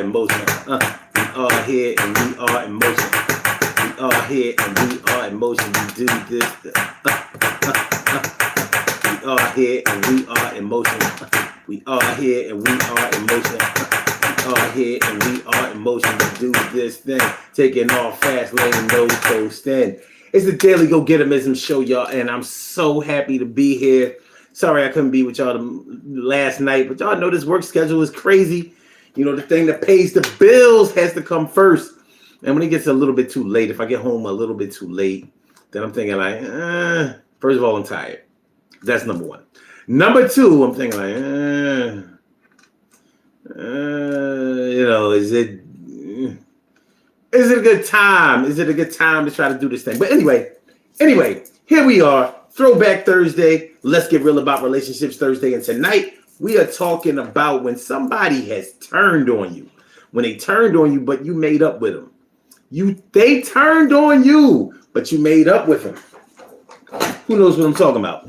in motion. We are here and we are in motion. We are here and we are in motion. We do this. We are here and we are in motion. We are here and we are in motion. We are here and we are in motion to do this thing. Taking off fast lane, no coasting. It's the Daily Go Getimism show, y'all, and I'm so happy to be here. Sorry I couldn't be with y'all last night, but y'all know this work schedule is crazy. You know, the thing that pays the bills has to come first. And when it gets a little bit too late, if I get home a little bit too late, then I'm thinking like, first of all, I'm tired. That's number one. Number two, I'm thinking like, is it a good time? Is it a good time to try to do this thing? But anyway, here we are. Throwback Thursday. Let's get real about relationships Thursday. And tonight we are talking about when somebody has turned on you. When they turned on you, but you made up with them. They turned on you, but you made up with them. Who knows what I'm talking about?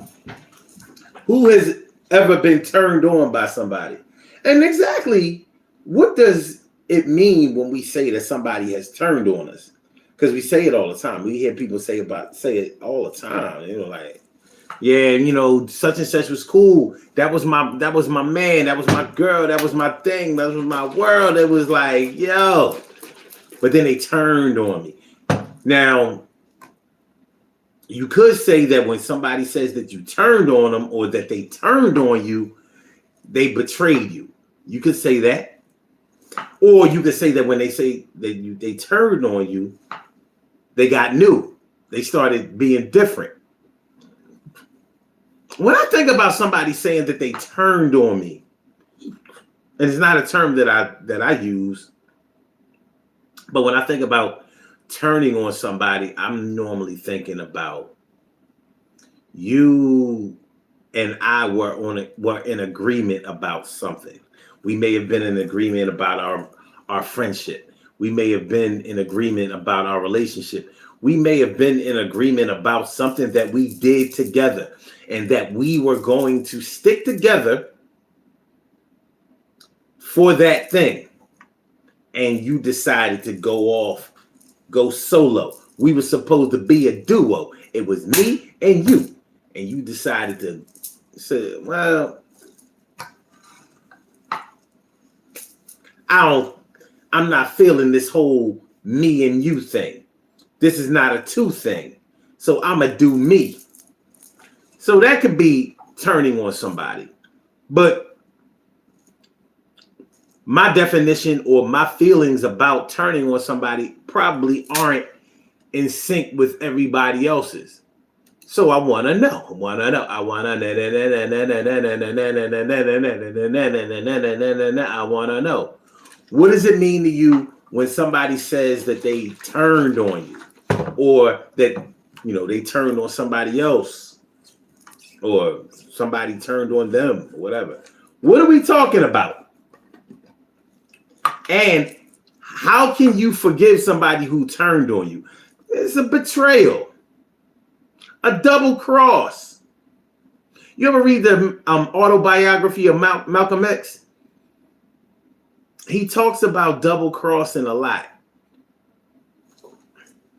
Who has ever been turned on by somebody? And exactly what does it mean when we say that somebody has turned on us? Because we say it all the time. We hear people say it all the time. You know, like, yeah, you know, such and such was cool. That was my man. That was my girl. That was my thing. That was my world. It was like, yo. But then they turned on me. Now, you could say that when somebody says that you turned on them or that they turned on you, they betrayed you. You could say that. Or you could say that when they say that they turned on you, they got new. They started being different. When I think about somebody saying that they turned on me, and it's not a term that I use, but when I think about turning on somebody, I'm normally thinking about you and I were in agreement about something. We may have been in agreement about our friendship. We may have been in agreement about our relationship. We may have been in agreement about something that we did together and that we were going to stick together for that thing. And you decided to go solo. We were supposed to be a duo. It was me and you. And you decided to say, well, I'm not feeling this whole me and you thing. This is not a two thing. So I'ma do me. So that could be turning on somebody. But my definition or my feelings about turning on somebody probably aren't in sync with everybody else's. So I want to know. What does it mean to you when somebody says that they turned on you, or that, you know, they turned on somebody else, or somebody turned on them, or whatever? What are we talking about? And how can you forgive somebody who turned on you? It's a betrayal, a double cross. You ever read the autobiography of Malcolm X? He talks about double crossing a lot.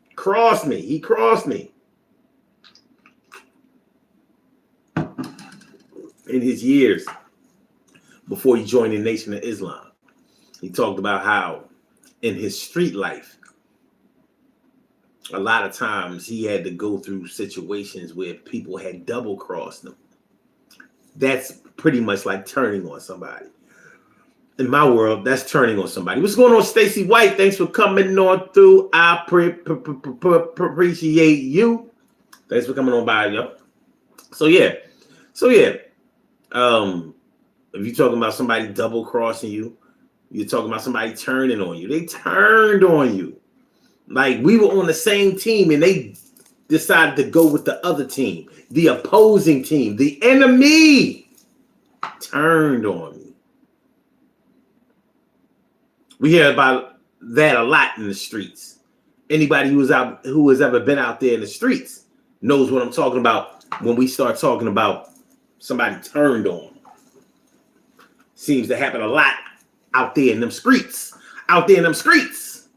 He crossed me. In his years before he joined the Nation of Islam. He talked about how in his street life, a lot of times he had to go through situations where people had double crossed him. That's pretty much like turning on somebody. In my world, that's turning on somebody. What's going on, Stacey White? Thanks for coming on through. I appreciate you. Thanks for coming on by, yo. So yeah. If you're talking about somebody double crossing you, you're talking about somebody turning on you. They turned on you. Like we were on the same team and they decided to go with the other team, the opposing team, the enemy turned on me. We hear about that a lot in the streets. Anybody who has ever been out there in the streets knows what I'm talking about when we start talking about somebody turned on. Seems to happen a lot out there in them streets. out there in them streets.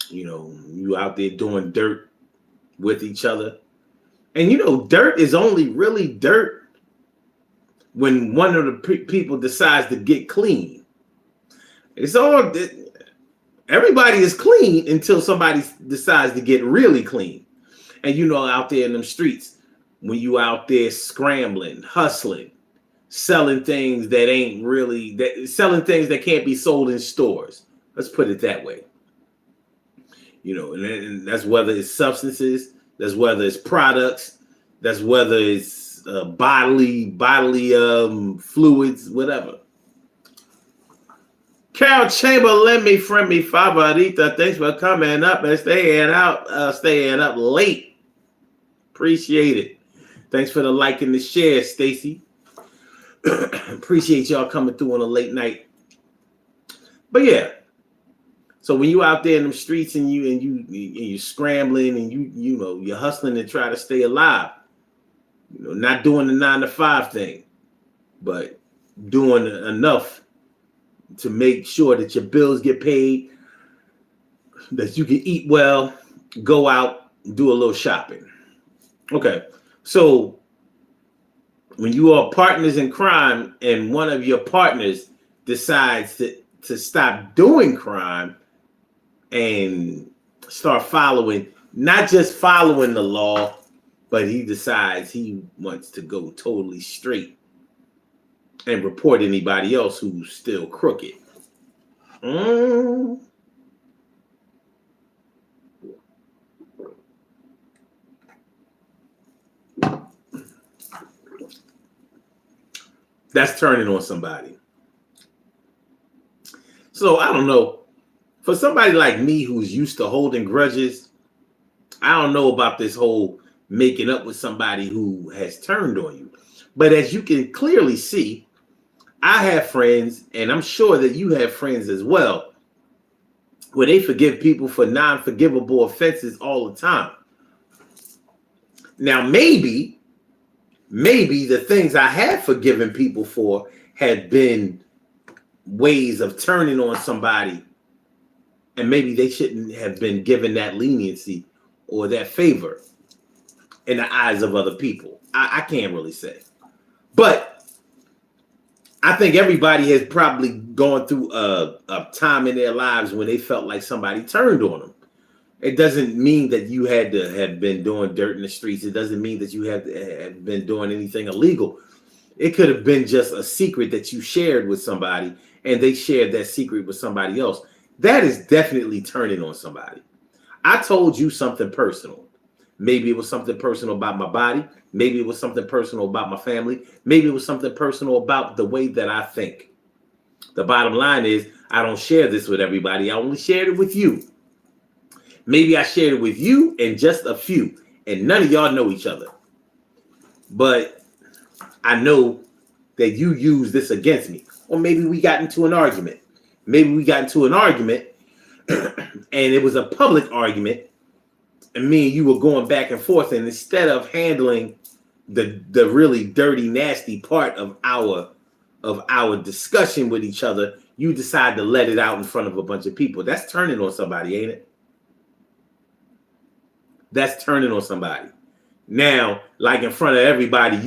You know, you out there doing dirt with each other. And you know, dirt is only really dirt when one of the people decides to get clean. It's all, everybody is clean until somebody decides to get really clean. And you know, out there in them streets, when you out there scrambling, hustling, selling things that ain't really, selling things that can't be sold in stores. Let's put it that way. You know, and that's whether it's substances, that's whether it's products, that's whether it's bodily fluids, whatever. Carol Chamberlain, me friend, me favorita, thanks for coming up and staying up late. Appreciate it. Thanks for the like and the share, Stacy. Appreciate y'all coming through on a late night. But yeah, so when you out there in the streets and you're scrambling and you know you're hustling to try to stay alive, you know, not doing the 9-to-5 thing, but doing enough to make sure that your bills get paid, that you can eat well, go out, do a little shopping. Okay, so when you are partners in crime and one of your partners decides to stop doing crime and start following, not just following the law, but he decides he wants to go totally straight and report anybody else who's still crooked. That's turning on somebody. So I don't know. For somebody like me who's used to holding grudges, I don't know about this whole making up with somebody who has turned on you. But as you can clearly see, I have friends, and I'm sure that you have friends as well, where they forgive people for non-forgivable offenses all the time. Now, maybe the things I have forgiven people for had been ways of turning on somebody, and maybe they shouldn't have been given that leniency or that favor in the eyes of other people. I can't really say. But I think everybody has probably gone through a time in their lives when they felt like somebody turned on them. It doesn't mean that you had to have been doing dirt in the streets. It doesn't mean that you have been doing anything illegal. It could have been just a secret that you shared with somebody and they shared that secret with somebody else. That is definitely turning on somebody. I told you something personal. Maybe it was something personal about my body. Maybe it was something personal about my family. Maybe it was something personal about the way that I think. The bottom line is I don't share this with everybody. I only shared it with you. Maybe I shared it with you and just a few, and none of y'all know each other. But I know that you use this against me. Or maybe we got into an argument. Maybe we got into an argument and it was a public argument, and me and you were going back and forth, and instead of handling the really dirty, nasty part of our discussion with each other, you decide to let it out in front of a bunch of people. That's turning on somebody, ain't it? That's turning on somebody. Now, like in front of everybody,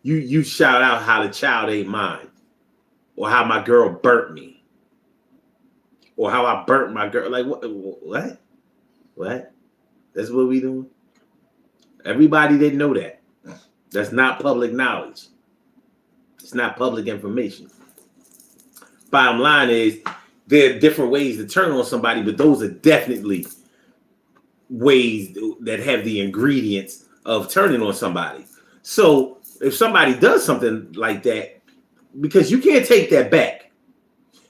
you shout out how the child ain't mine, or how my girl burnt me, or how I burnt my girl. Like what? That's what we doing? Everybody didn't know that. That's not public knowledge. It's not public information. Bottom line is there are different ways to turn on somebody, but those are definitely ways that have the ingredients of turning on somebody. So if somebody does something like that, because you can't take that back.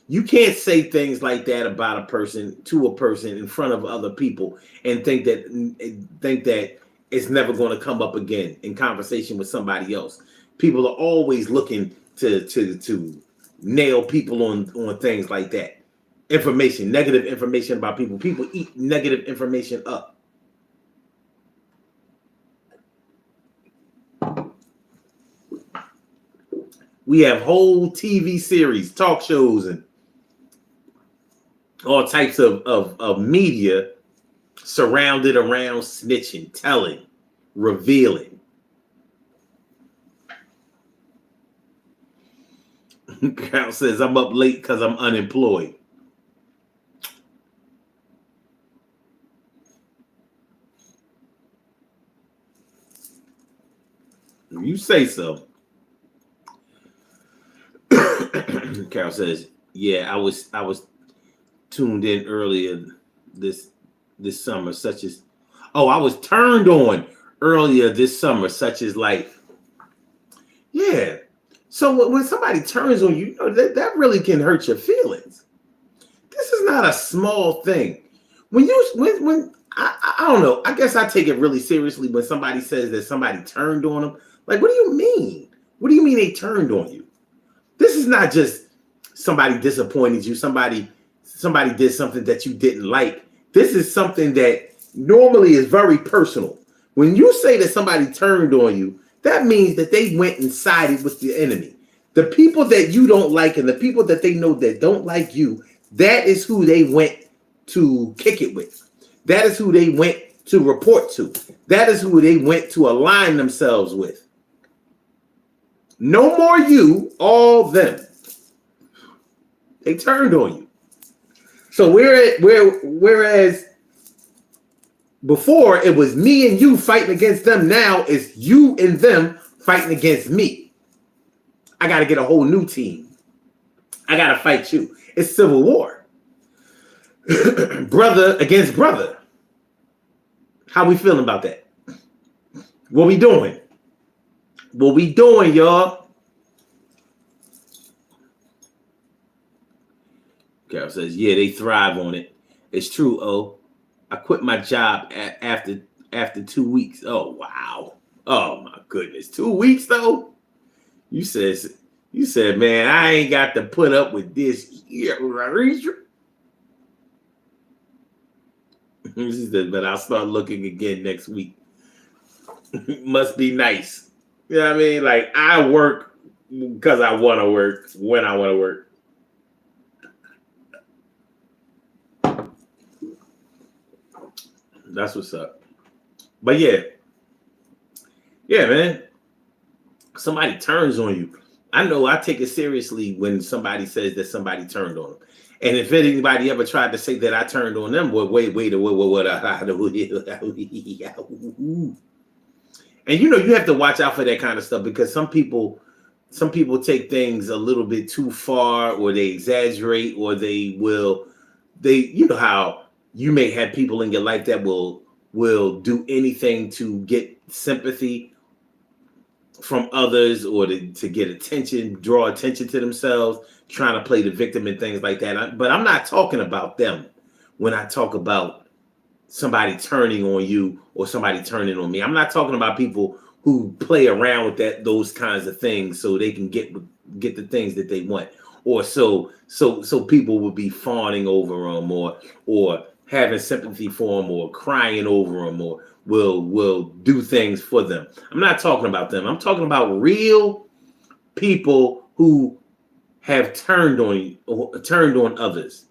You can't say things like that about a person to a person in front of other people and think that it's never going to come up again in conversation with somebody else. People are always looking to nail people on things like that. Information, negative information about people. People eat negative information up. We have whole TV series, talk shows, and all types of media surrounded around snitching, telling, revealing. Carol says, I'm up late because I'm unemployed. You say so. Carol says, yeah, I was tuned in earlier this summer, such as I was turned on earlier this summer, such as life. Yeah. So when somebody turns on you, that really can hurt your feelings. This is not a small thing. When I don't know, I guess I take it really seriously when somebody says that somebody turned on them. Like, what do you mean? What do you mean they turned on you? This is not just somebody disappointed you, somebody did something that you didn't like. This is something that normally is very personal. When you say that somebody turned on you, that means that they went and sided with the enemy. The people that you don't like and the people that they know that don't like you, that is who they went to kick it with. That is who they went to report to. That is who they went to align themselves with. No more you, all them. They turned on you. So whereas before it was me and you fighting against them, now it's you and them fighting against me. I got to get a whole new team. I got to fight you. It's civil war. Brother against brother. How we feeling about that? What we doing? What we doing, y'all? Carol says, yeah, they thrive on it. It's true, oh. I quit my job after 2 weeks. Oh, wow. Oh, my goodness. 2 weeks, though? You said, man, I ain't got to put up with this here. She said, but I'll start looking again next week. Must be nice. You know what I mean? Like, I work because I want to work when I want to work. That's what's up. But yeah, man. Somebody turns on you. I know I take it seriously when somebody says that somebody turned on them. And if anybody ever tried to say that I turned on them, well, wait. And you have to watch out for that kind of stuff because some people take things a little bit too far, or they exaggerate, or they how you may have people in your life that will do anything to get sympathy from others, or to get attention, draw attention to themselves, trying to play the victim and things like that. But I'm not talking about them when I talk about somebody turning on you or somebody turning on me. I'm not talking about people who play around with those kinds of things so they can get the things that they want, or so people will be fawning over them, or having sympathy for them, or crying over them, or will do things for them. I'm not talking about them. I'm talking about real people who have turned on others,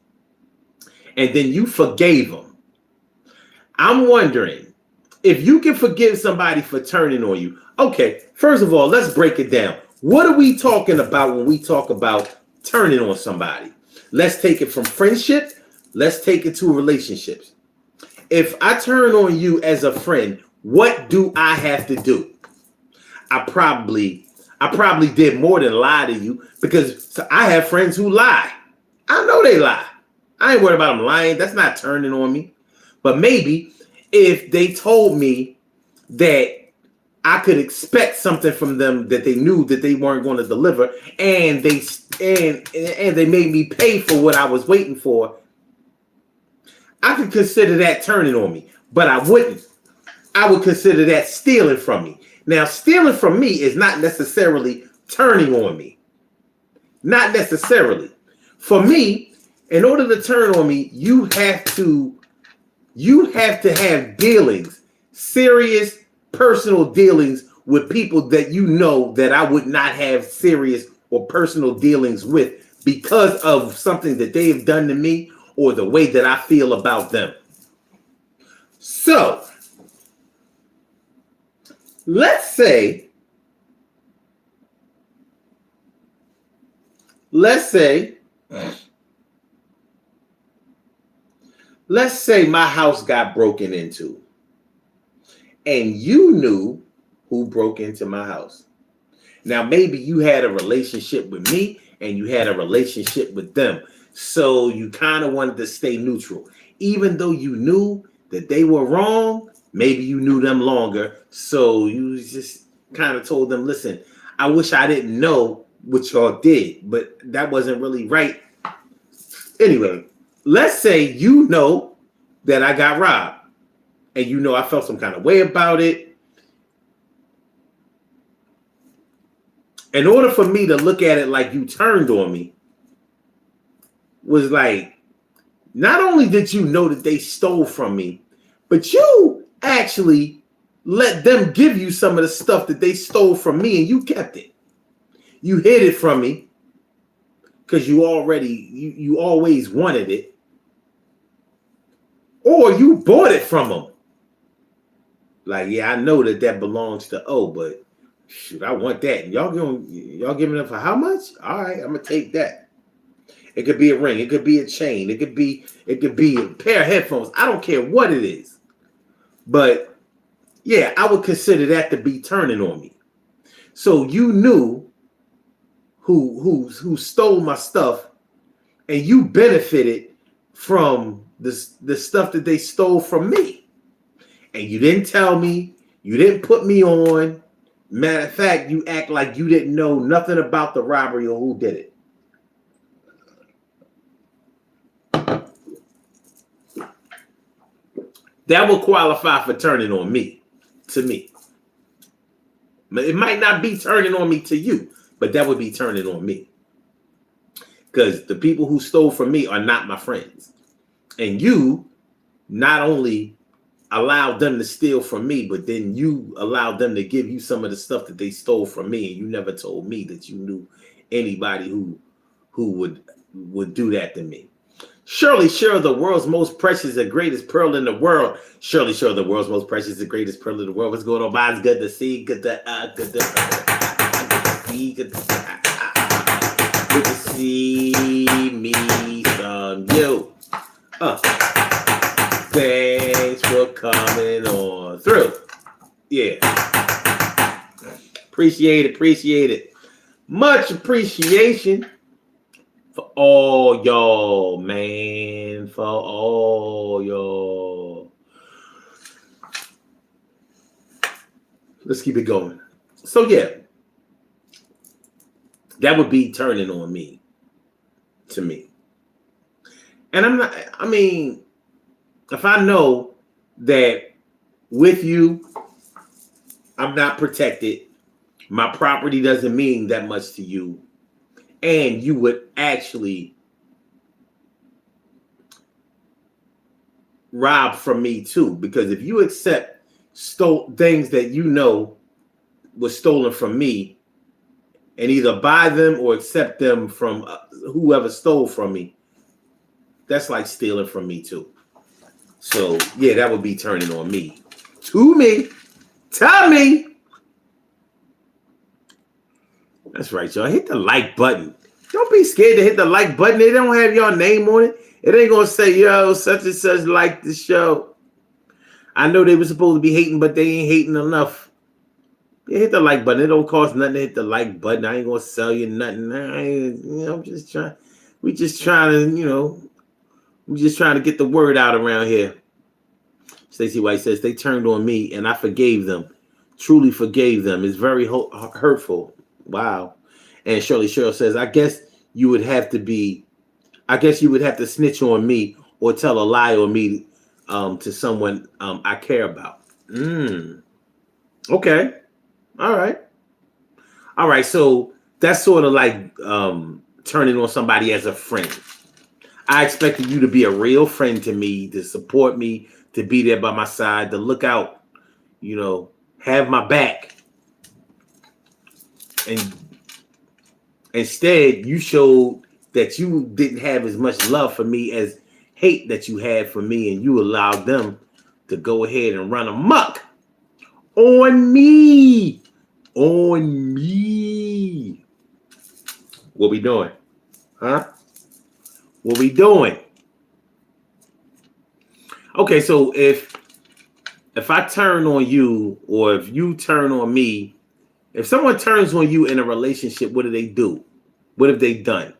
and then you forgave them. I'm wondering if you can forgive somebody for turning on you. Okay, first of all, let's break it down. What are we talking about when we talk about turning on somebody? Let's take it from friendship. Let's take it to relationships. If I turn on you as a friend, what do I have to do? I probably did more than lie to you, because I have friends who lie. I know they lie. I ain't worried about them lying. That's not turning on me. But maybe if they told me that I could expect something from them that they knew that they weren't going to deliver, and they made me pay for what I was waiting for, I could consider that turning on me. But I wouldn't. I would consider that stealing from me. Now, stealing from me is not necessarily turning on me. Not necessarily. For me, in order to turn on me, you have to have dealings, serious personal dealings with people that you know that I would not have serious or personal dealings with because of something that they have done to me, or the way that I feel about them. So, let's say my house got broken into and you knew who broke into my house. Now, maybe you had a relationship with me and you had a relationship with them. So you kind of wanted to stay neutral. Even though you knew that they were wrong, maybe you knew them longer. So you just kind of told them, listen, I wish I didn't know what y'all did, but that wasn't really right. Anyway, let's say you know that I got robbed and you know I felt some kind of way about it. In order for me to look at it like you turned on me was like, not only did you know that they stole from me, but you actually let them give you some of the stuff that they stole from me and you kept it. You hid it from me because you always wanted it. Or you bought it from them. Like, yeah, I know that belongs to O, but shoot, I want that. Y'all giving it for how much? All right, I'm gonna take that. It could be a ring, it could be a chain, it could be a pair of headphones. I don't care what it is. But yeah, I would consider that to be turning on me. So you knew who stole my stuff, and you benefited from the stuff that they stole from me. And you didn't tell me, you didn't put me on. Matter of fact, you act like you didn't know nothing about the robbery or who did it. That will qualify for turning on me, to me. It might not be turning on me to you, but that would be turning on me. Because the people who stole from me are not my friends. And you not only allowed them to steal from me, but then you allowed them to give you some of the stuff that they stole from me, and you never told me that you knew anybody who would do that to me. Surely, the world's most precious and greatest pearl in the world. Surely, the world's most precious and greatest pearl in the world. What's going on, man? It's good to see. Good to see me from you. Thanks for coming on through. Yeah. Appreciate it. Much appreciation for all y'all, man. For all y'all. Let's keep it going. So, yeah. That would be turning on me. To me. And if I know that with you, I'm not protected, my property doesn't mean that much to you, and you would actually rob from me too, because if you accept things that you know was stolen from me and either buy them or accept them from whoever stole from me, that's like stealing from me too. So, yeah, that would be turning on me. To me. Tell me. That's right, y'all. Hit the like button. Don't be scared to hit the like button. They don't have your name on it. It ain't going to say, yo, such and such like the show. I know they were supposed to be hating, but they ain't hating enough. Yeah, hit the like button. It don't cost nothing to hit the like button. I ain't going to sell you nothing. I'm just trying. We just trying to, we're just trying to get the word out around here. Stacey White says, they turned on me and I forgave them. Truly forgave them. It's very hurtful. Wow. And Shirley Cheryl says, I guess you would have to snitch on me or tell a lie on me to someone I care about. Okay. All right. So that's sort of like turning on somebody as a friend. I expected you to be a real friend to me, to support me, to be there by my side, to look out, have my back. And instead, you showed that you didn't have as much love for me as hate that you had for me, and you allowed them to go ahead and run amok on me. On me. What we doing? Huh? What we doing? Okay, so if I turn on you, or if you turn on me, if someone turns on you in a relationship, what do they do? What have they done?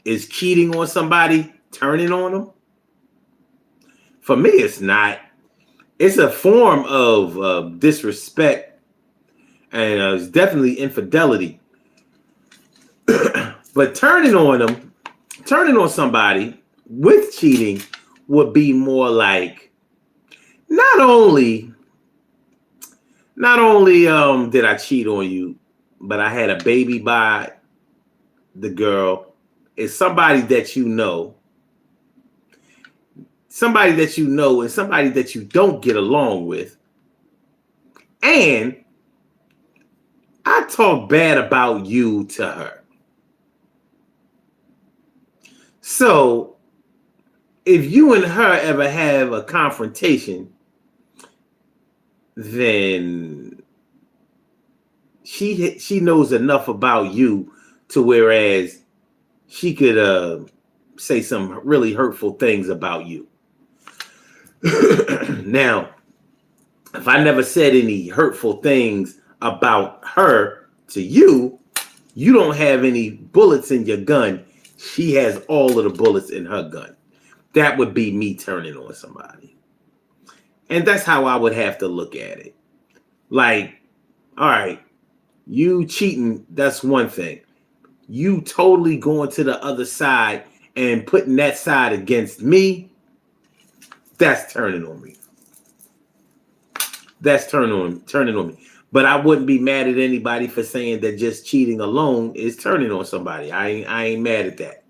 Is cheating on somebody turning on them? For me, it's not. It's a form of disrespect, and it's definitely infidelity. But turning on somebody with cheating would be more like, not only did I cheat on you, but I had a baby by the girl. It's somebody that you know, and somebody that you don't get along with. And I talk bad about you to her. So if you and her ever have a confrontation, then she knows enough about you to whereas she could say some really hurtful things about you. Now, if I never said any hurtful things about her to you, you don't have any bullets in your gun. She has all of the bullets in her gun. That would be me turning on somebody. And that's how I would have to look at it. Like, all right, you cheating, that's one thing. You totally going to the other side and putting that side against me, that's turning on me. That's turning on me. But I wouldn't be mad at anybody for saying that just cheating alone is turning on somebody. I ain't mad at that.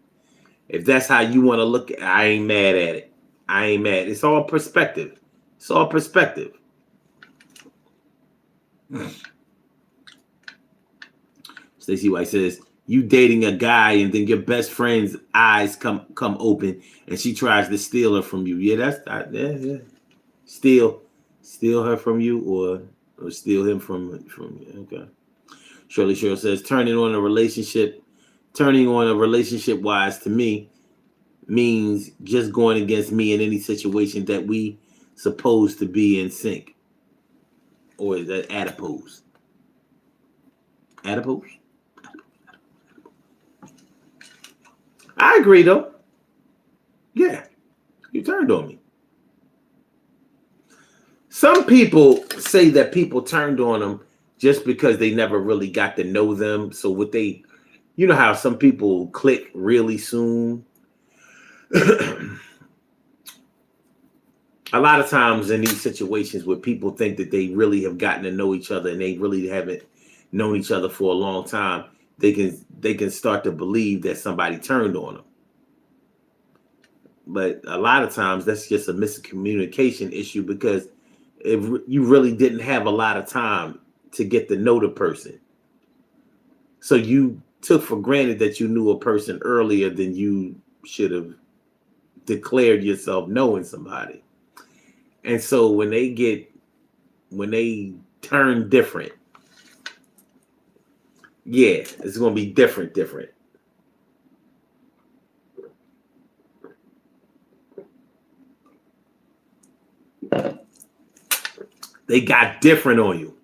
If that's how you want to look at it, I ain't mad at it. I ain't mad. It's all perspective. It's all perspective. Stacey White says, you dating a guy and then your best friend's eyes come open and she tries to steal her from you. Yeah, that's yeah. Steal her from you or steal him from you. Okay. Shirley Cheryl says, turning on a relationship wise to me means just going against me in any situation that we supposed to be in sync. Or is that adipose? Adipose? I agree though. Yeah. You turned on me. Some people say that people turned on them just because they never really got to know them. So you know how some people click really soon. A lot of times in these situations where people think that they really have gotten to know each other and they really haven't known each other for a long time, they can start to believe that somebody turned on them. But a lot of times that's just a miscommunication issue because if you really didn't have a lot of time to get to know the person. So you took for granted that you knew a person earlier than you should have declared yourself knowing somebody. And so when they turn different, yeah, it's going to be different. They got different on you.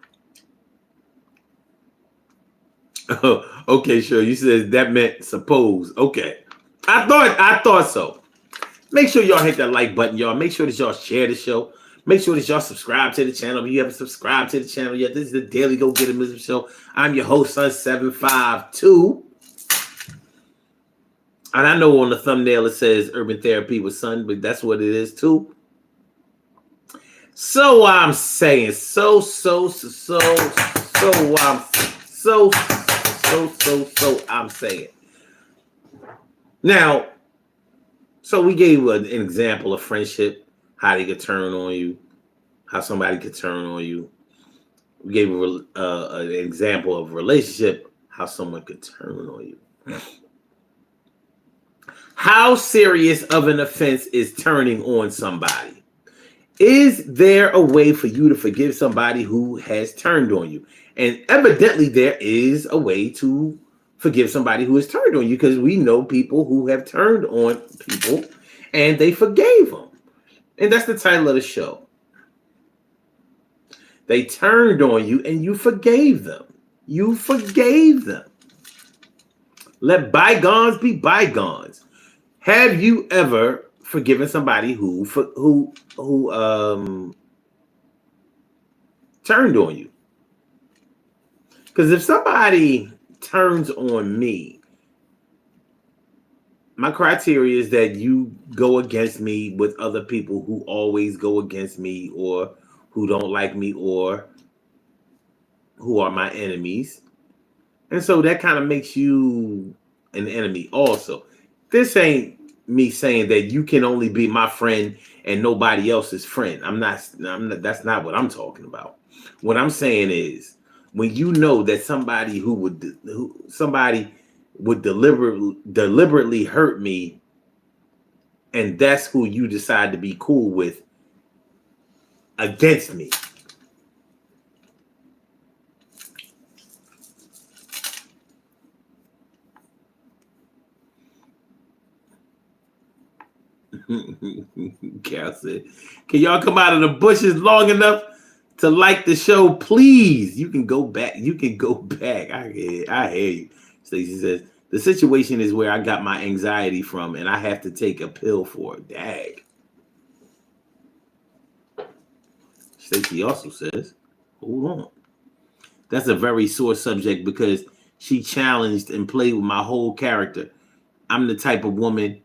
Okay, sure. You said that meant suppose. Okay. I thought so. Make sure y'all hit that like button, y'all. Make sure that y'all share the show. Make sure that y'all subscribe to the channel. If you haven't subscribed to the channel yet, this is the Daily Go Get It Show. I'm your host, Sun752. And I know on the thumbnail it says Urban Therapy with Sun, but that's what it is too. So I'm saying, I'm saying. Now, so we gave an example of friendship, how they could turn on you, how somebody could turn on you. We gave an example of relationship, how someone could turn on you. How serious of an offense is turning on somebody? Is there a way for you to forgive somebody who has turned on you? And evidently there is a way to forgive somebody who has turned on you, because we know people who have turned on people and they forgave them. And that's the title of the show. They turned on you and you forgave them. You forgave them. Let bygones be bygones. Have you ever forgiven somebody who turned on you? Because if somebody turns on me, my criteria is that you go against me with other people who always go against me, or who don't like me, or who are my enemies. And so that kind of makes you an enemy also. This ain't me saying that you can only be my friend and nobody else's friend. I'm not, that's not what I'm talking about. What I'm saying is, when you know that somebody would deliberately hurt me, and that's who you decide to be cool with against me. Cal said, can y'all come out of the bushes long enough to like the show, please? You can go back. I hear you. Stacey says, the situation is where I got my anxiety from and I have to take a pill for it. Dag. Stacey also says, hold on. That's a very sore subject because she challenged and played with my whole character. I'm the type of woman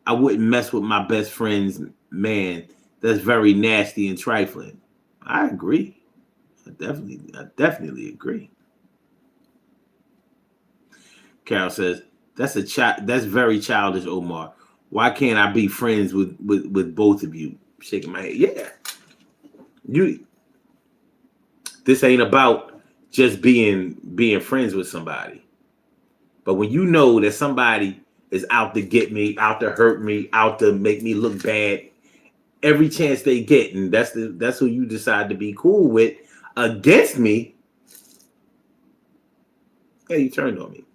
I wouldn't mess with my best friend's man. That's very nasty and trifling. I agree. I definitely agree. Carol says, that's very childish, Omar. Why can't I be friends with both of you? Shaking my head. Yeah. This ain't about just being friends with somebody. But when you know that somebody is out to get me, out to hurt me, out to make me look bad, every chance they get, and that's who you decide to be cool with against me, yeah, you turned on me.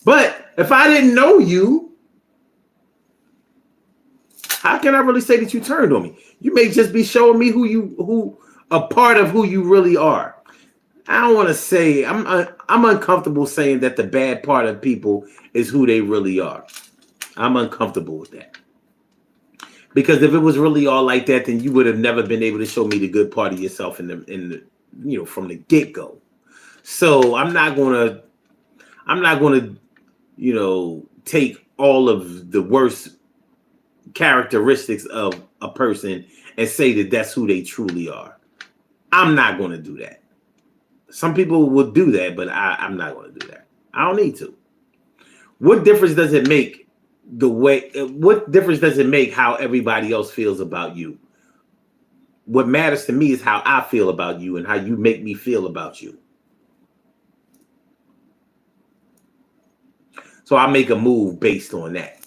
But if I didn't know you, how can I really say that you turned on me? You may just be showing me who a part of who you really are. I don't want to say, I'm uncomfortable saying that the bad part of people is who they really are. I'm uncomfortable with that. Because if it was really all like that, then you would have never been able to show me the good part of yourself in the from the get-go. So I'm not gonna take all of the worst characteristics of a person and say that that's who they truly are. I'm not gonna do that. Some people will do that, but I'm not gonna do that. I don't need to. What difference does it make what difference does it make how everybody else feels about you? What matters to me is how I feel about you and how you make me feel about you. So I make a move based on that.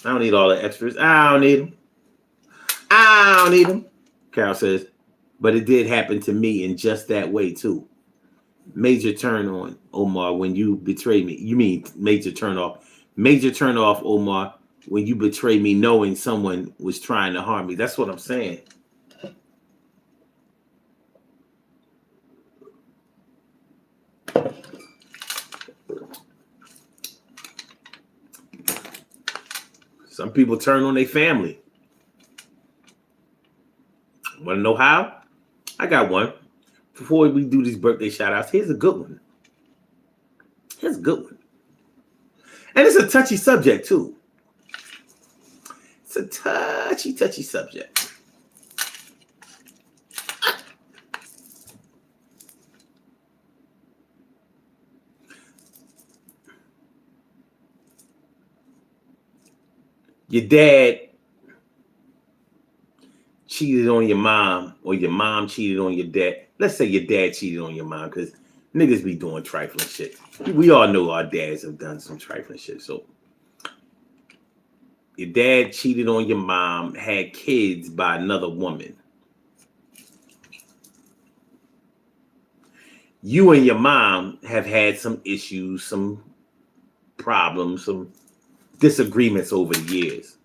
I don't need all the extras. I don't need them. Carol says, but it did happen to me in just that way too. Major turn on, Omar, when you betray me. You mean major turn off. Major turn off, Omar, when you betray me knowing someone was trying to harm me. That's what I'm saying. Some people turn on their family. Want to know how? I got one. Before we do these birthday shout outs, here's a good one. And it's a touchy subject, too. It's a touchy subject. Your dad cheated on your mom, or your mom cheated on your dad. Let's say your dad cheated on your mom, because niggas be doing trifling shit. We all know our dads have done some trifling shit. So Your dad cheated on your mom, had kids by another woman. You and your mom have had some issues, some problems, some disagreements over the years.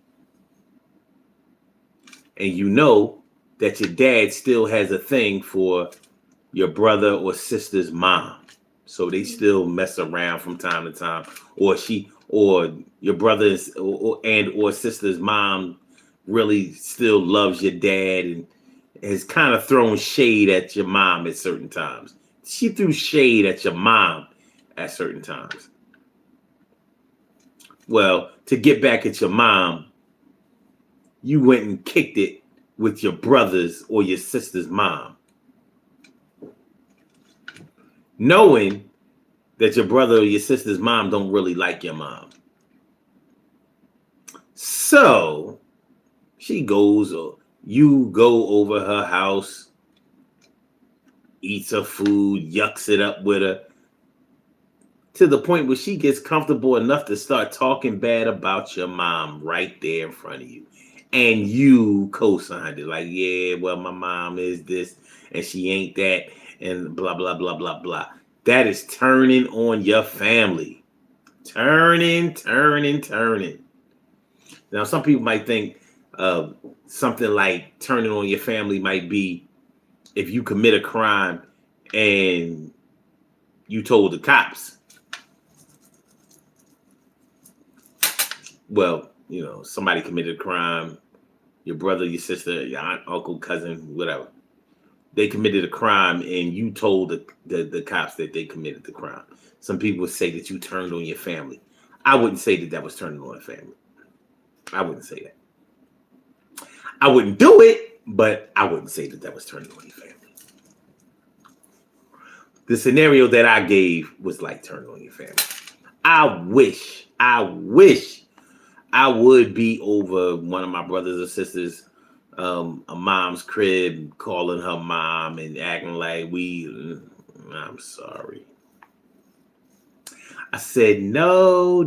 And you know that your dad still has a thing for your brother or sister's mom. So they still mess around from time to time. Or your brother's or sister's mom really still loves your dad and has kind of thrown shade at your mom at certain times. She threw shade at your mom at certain times. Well, to get back at your mom, you went and kicked it with your brother's or your sister's mom, knowing that your brother or your sister's mom don't really like your mom. So she goes, or you go over her house, eats her food, yucks it up with her, to the point where she gets comfortable enough to start talking bad about your mom right there in front of you. And you co-signed it, like, yeah, well, my mom is this and she ain't that, and blah, blah, blah, blah, blah. That is turning on your family. Turning. Now, some people might think something like turning on your family might be if you commit a crime and you told the cops. Well, you know, somebody committed a crime, your brother, your sister, your aunt, uncle, cousin, whatever. They committed a crime and you told the cops that they committed the crime. Some people would say that you turned on your family. I wouldn't say that was turning on a family. I wouldn't say that. I wouldn't do it, but I wouldn't say that was turning on your family. The scenario that I gave was like turning on your family. I wish I would be over one of my brothers or sisters, a mom's crib, calling her mom and acting like I'm sorry. I said, no.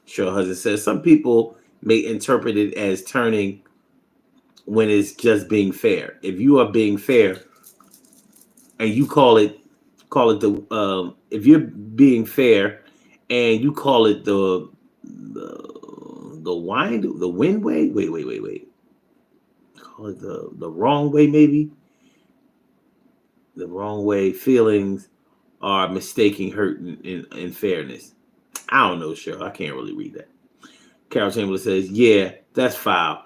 Sure, husband says some people may interpret it as turning when it's just being fair. If you are being fair and you call it the if you're being fair and you call it the wind way. Wait. Call it the wrong way, maybe. The wrong way. Feelings are mistaking hurt and fairness. I don't know, Cheryl. I can't really read that. Carol Chamberlain says, yeah, that's foul.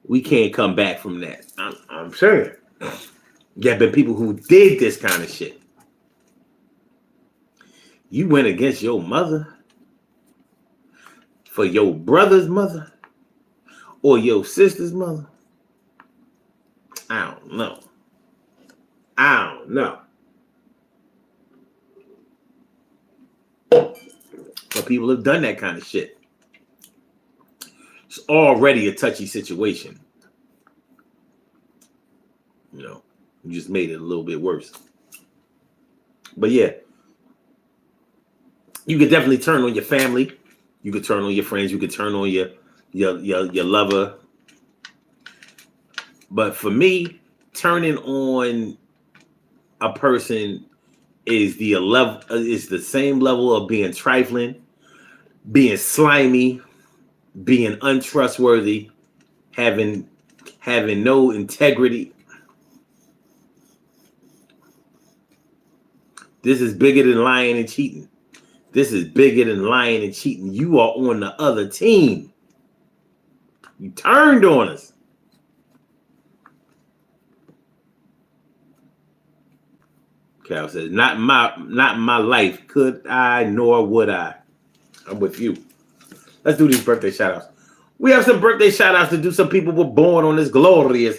We can't come back from that. I'm saying. There have been people who did this kind of shit. You went against your mother for your brother's mother or your sister's mother. I don't know. But people have done that kind of shit. It's already a touchy situation. You know, you just made it a little bit worse. But yeah, you could definitely turn on your family. You could turn on your friends. You could turn on your lover. But for me, turning on a person is the same level of being trifling, being slimy, being untrustworthy, having no integrity. This is bigger than lying and cheating. You are on the other team. You turned on us. Cal says, not in my life could I nor would I. I'm with you. Let's do these birthday shout outs. We have some birthday shout outs to do. Some people were born on this glorious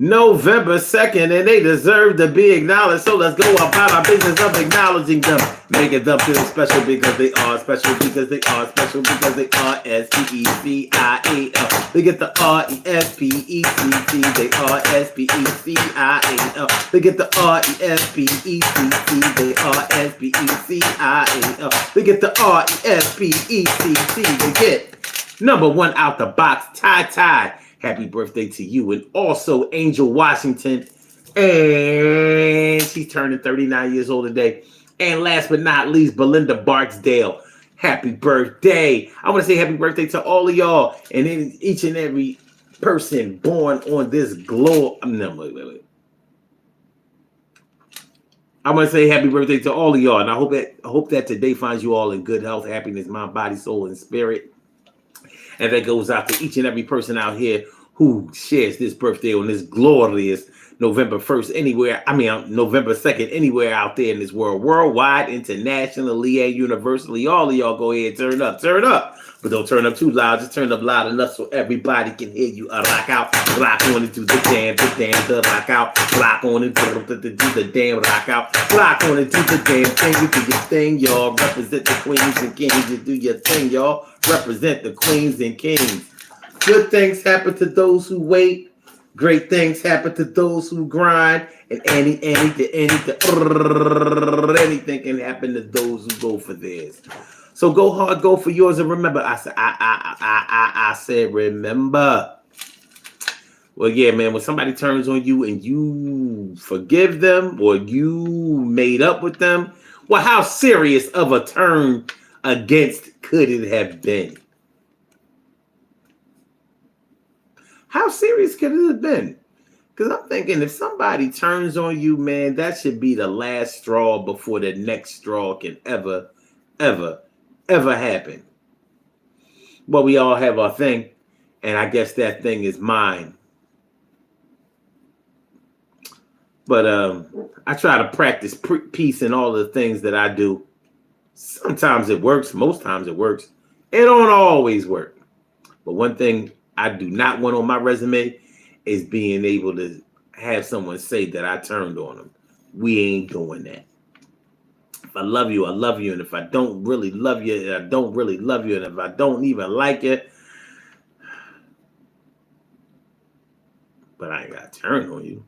November 2nd, and they deserve to be acknowledged. So let's go about our business of acknowledging them. Making them feel special because they are special because they are special because they are S-P-E-C-I-A-L. They get the R-E-S-P-E-C-T. They are S-P-E-C-I-A-L. They get the R-E-S-P-E-C-T. They are S-P-E-C-I-A-L. They get the R-E-S-P-E-C-T. They get number one out the box, tie. Happy birthday to you. And also Angel Washington. And she's turning 39 years old today. And last but not least, Belinda Barksdale. Happy birthday. I want to say happy birthday to all of y'all. And then each and every person born on this globe. No, wait. I want to say happy birthday to all of y'all. And I hope that today finds you all in good health, happiness, mind, body, soul, and spirit. And that goes out to each and every person out here who shares this birthday on this glorious November 1st, November 2nd, anywhere out there in this world, worldwide, internationally, and universally. All of y'all go ahead, turn up. But don't turn up too loud. Just turn up loud enough so everybody can hear you. Rock out, rock on into the damn, the rock out, rock on into the damn, rock out, rock on into the damn thing. You do your thing, y'all. Represent the queens and kings. You do your thing, y'all. Represent the queens and kings. Good things happen to those who wait. Great things happen to those who grind. And anything can happen to those who go for theirs. So go hard, go for yours, and remember, I said remember. Well, yeah, man, when somebody turns on you and you forgive them or you made up with them, well, how serious of a turn against could it have been? How serious could it have been? Because I'm thinking if somebody turns on you, man, that should be the last straw before the next straw can ever happen. Well, we all have our thing, and I guess that thing is mine. But I try to practice peace in all the things that I do. Sometimes it works. Most times it works. It don't always work. But one thing I do not want on my resume is being able to have someone say that I turned on them. We ain't doing that. If I love you, I love you. And if I don't really love you, I don't really love you. And if I don't even like you, but I ain't got to turn on you.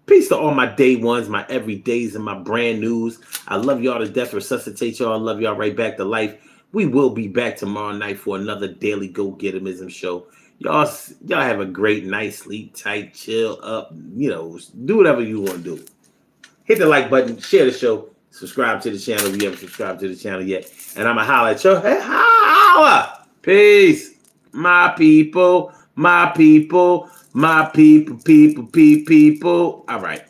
Peace to all my day ones, my everydays, and my brand news. I love y'all to death. Resuscitate y'all. I love y'all right back to life. We will be back tomorrow night for another daily go-getterism show. Y'all have a great night. Sleep tight, chill up. Do whatever you want to do. Hit the like button. Share the show. Subscribe to the channel if you haven't subscribed to the channel yet. And I'm going to holler at you. Hey, holla. Peace. My people. All right.